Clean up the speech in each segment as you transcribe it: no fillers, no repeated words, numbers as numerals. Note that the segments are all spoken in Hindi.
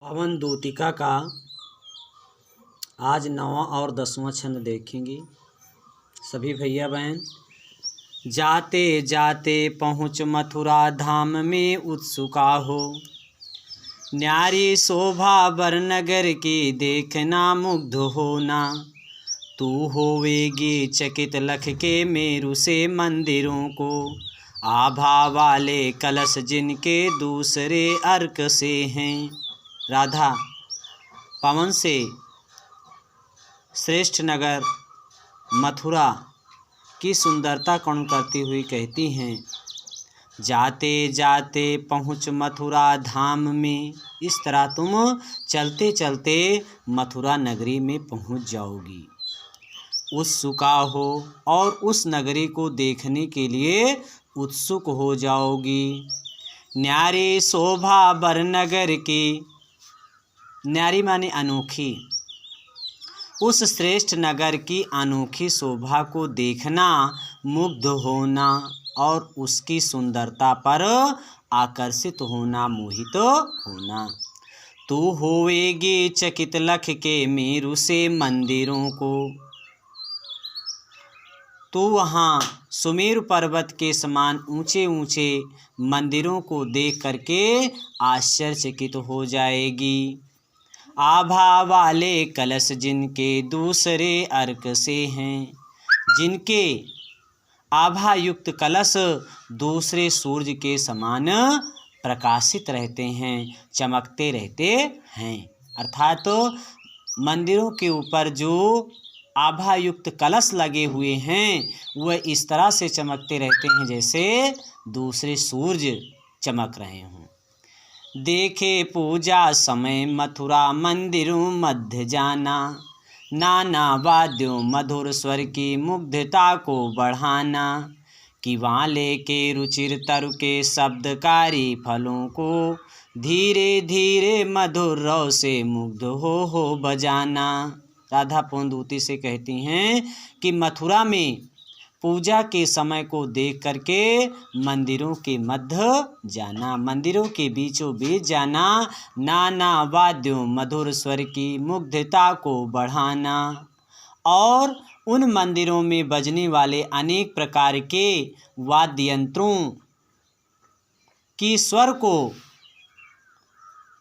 पवन दूतिका का आज 9वां और 10वां छंद देखेंगे सभी भैया बहन। जाते जाते पहुँच मथुरा धाम में उत्सुका हो, न्यारी शोभा बर नगर की देखना मुग्ध होना। तू होवेगी चकित लख के मेरु से मंदिरों को, आभा वाले कलश जिनके दूसरे अर्क से हैं। राधा पवन से श्रेष्ठ नगर मथुरा की सुंदरता कौन करती हुई कहती हैं, जाते जाते पहुँच मथुरा धाम में। इस तरह तुम चलते चलते मथुरा नगरी में पहुँच जाओगी। उत्सुका हो और उस नगरी को देखने के लिए उत्सुक हो जाओगी। न्यारी शोभा बर नगर की, न्यारी माने अनोखी, उस श्रेष्ठ नगर की अनोखी शोभा को देखना, मुग्ध होना और उसकी सुंदरता पर आकर्षित होना, मोहित होना। तू होवेगी चकित लख के मेरु से मंदिरों को। तो वहाँ सुमेरु पर्वत के समान ऊंचे ऊंचे मंदिरों को देख करके आश्चर्यचकित हो जाएगी। आभा वाले कलश जिनके दूसरे अर्क से हैं, जिनके आभा युक्त कलश दूसरे सूर्य के समान प्रकाशित रहते हैं, चमकते रहते हैं। अर्थात तो मंदिरों के ऊपर जो आभा युक्त कलश लगे हुए हैं वह इस तरह से चमकते रहते हैं जैसे दूसरे सूर्य चमक रहे हों। देखे पूजा समय मथुरा मंदिरों मध्य जाना, नाना वाद्यों मधुर स्वर की मुग्धता को बढ़ाना। कि वाले के रुचिर तरु के शब्दकारी फलों को, धीरे धीरे मधुर रव से मुग्ध हो बजाना। राधा पवनदूती से कहती हैं कि मथुरा में पूजा के समय को देख करके मंदिरों के मध्य जाना, मंदिरों के बीचों बीच जाना, नाना वाद्यों मधुर स्वर की मुग्धता को बढ़ाना और उन मंदिरों में बजने वाले अनेक प्रकार के वाद्य यंत्रों की स्वर को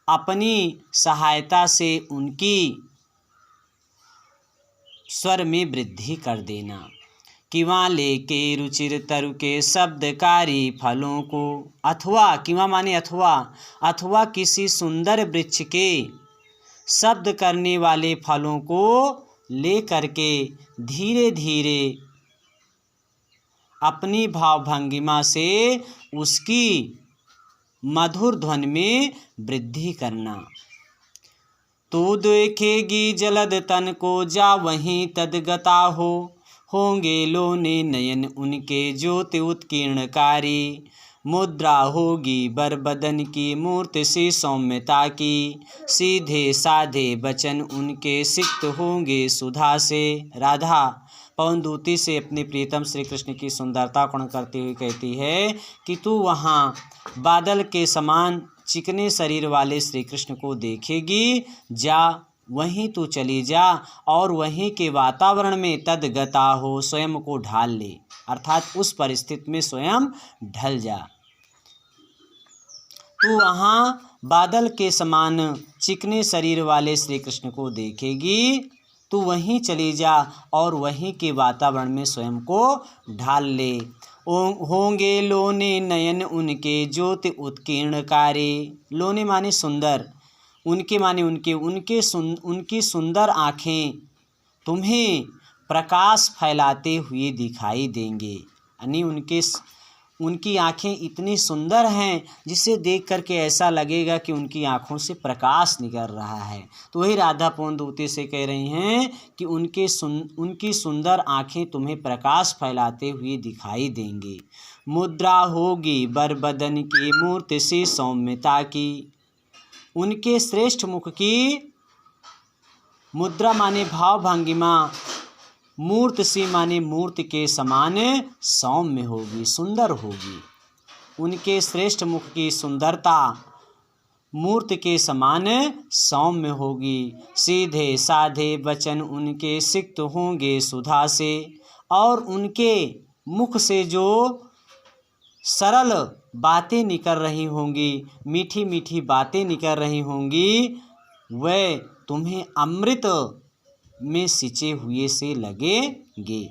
अपनी सहायता से उनकी स्वर में वृद्धि कर देना। किवा लेके रुचिर तरु के शब्दकारी फलों को, अथवा किवा माने अथवा किसी सुंदर वृक्ष के शब्द करने वाले फलों को ले करके धीरे धीरे अपनी भावभंगिमा से उसकी मधुर ध्वनि में वृद्धि करना। तू देखेगी जलद तन को जा वहीं तदगता हो, होंगे लोने नयन उनके ज्योति उत्कीर्णकारी। मुद्रा होगी बर बदन की मूर्ति सी सौम्यता की, सीधे साधे वचन उनके सिक्त होंगे सुधा से। राधा पवनदूती से अपने प्रियतम श्री कृष्ण की सुंदरता गुण करती हुई कहती है कि तू वहाँ बादल के समान चिकने शरीर वाले श्री कृष्ण को देखेगी, जा वहीं तू चली जा और वहीं के वातावरण में तदगता हो, स्वयं को ढाल ले, अर्थात उस परिस्थिति में स्वयं ढल जा। तू वहाँ बादल के समान चिकने शरीर वाले श्री कृष्ण को देखेगी, तू वहीं चली जा और वहीं के वातावरण में स्वयं को ढाल ले। होंगे लोने नयन उनके ज्योति उत्कीर्णकारी, लोने माने सुंदर, उनके माने उनकी सुंदर आँखें तुम्हें प्रकाश फैलाते हुए दिखाई देंगे। यानी उनकी आँखें इतनी सुंदर हैं जिसे देख करके ऐसा लगेगा कि उनकी आँखों से प्रकाश निकल रहा है। तो वही राधा पवनदूती से कह रही हैं कि उनकी सुंदर आँखें तुम्हें प्रकाश फैलाते हुए दिखाई देंगे। मुद्रा होगी बर बदन की मूर्ति सी सौम्यता की, उनके श्रेष्ठ मुख की मुद्रा माने भाव भंगिमा, मूर्त सी माने मूर्ति के समान सौम्य होगी, सुंदर होगी। उनके श्रेष्ठ मुख की सुंदरता मूर्त के समान सौम्य होगी। सीधे साधे वचन उनके सिक्त होंगे सुधा से, और उनके मुख से जो सरल बातें निकल रही होंगी, मीठी मीठी बातें निकल रही होंगी, वह तुम्हें अमृत में सिंचे हुए से लगेंगे।